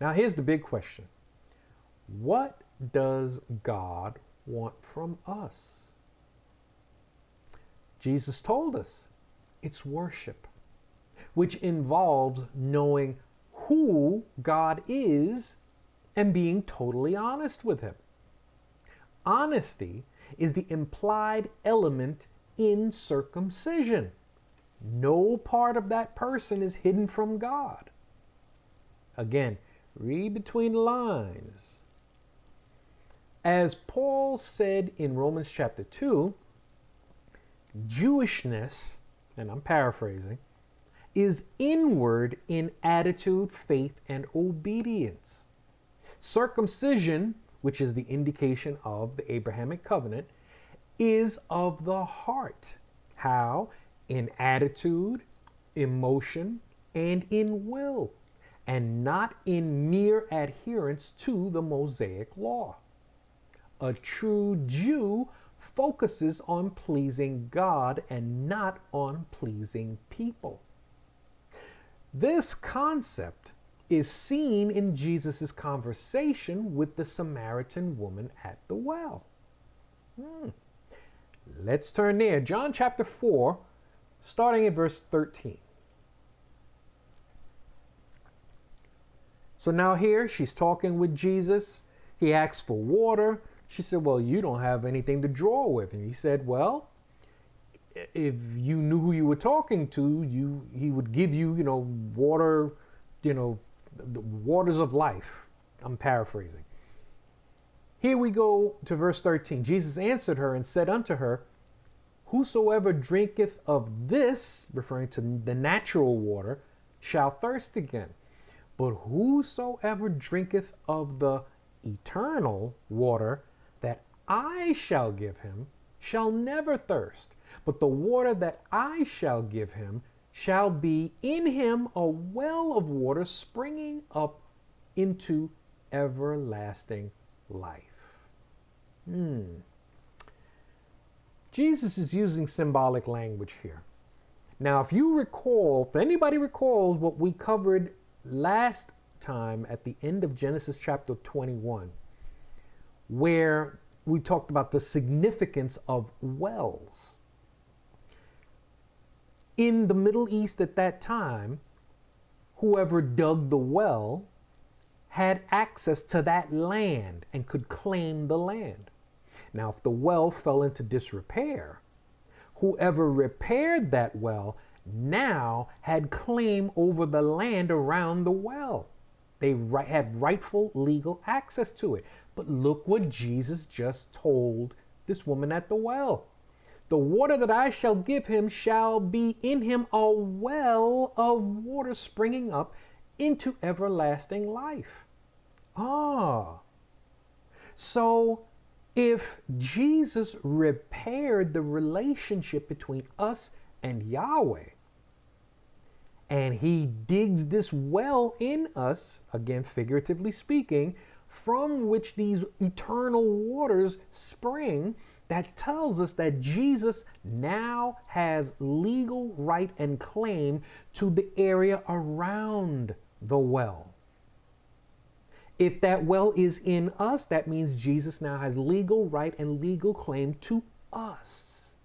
Now, here's the big question. What does God want from us? Jesus told us it's worship, which involves knowing who God is and being totally honest with Him. Honesty is the implied element in circumcision. No part of that person is hidden from God. Again, read between the lines. As Paul said in Romans chapter 2, Jewishness, and I'm paraphrasing, is inward in attitude, faith, and obedience. Circumcision, which is the indication of the Abrahamic covenant, is of the heart. How? In attitude, emotion, and in will, and not in mere adherence to the Mosaic law. A true Jew focuses on pleasing God and not on pleasing people. This concept is seen in Jesus' conversation with the Samaritan woman at the well. Let's turn there. John chapter 4, starting at verse 13. So now here she's talking with Jesus. He asks for water. She said, well, you don't have anything to draw with. And he said, well, if you knew who you were talking to, he would give you, water, the waters of life. I'm paraphrasing. Here we go to verse 13. Jesus answered her and said unto her, whosoever drinketh of this, referring to the natural water, shall thirst again. But whosoever drinketh of the eternal water that I shall give him shall never thirst. But the water that I shall give him shall be in him a well of water springing up into everlasting life. Jesus is using symbolic language here. Now, if anybody recalls what we covered last time at the end of Genesis chapter 21, where we talked about the significance of wells. In the Middle East at that time, whoever dug the well had access to that land and could claim the land. Now, if the well fell into disrepair, whoever repaired that well now had claim over the land around the well. They had rightful legal access to it. But look what Jesus just told this woman at the well. The water that I shall give him shall be in him a well of water springing up into everlasting life. So if Jesus repaired the relationship between us and Yahweh, and he digs this well in us, again figuratively speaking, from which these eternal waters spring, that tells us that Jesus now has legal right and claim to the area around the well. If that well is in us, that means Jesus now has legal right and legal claim to us.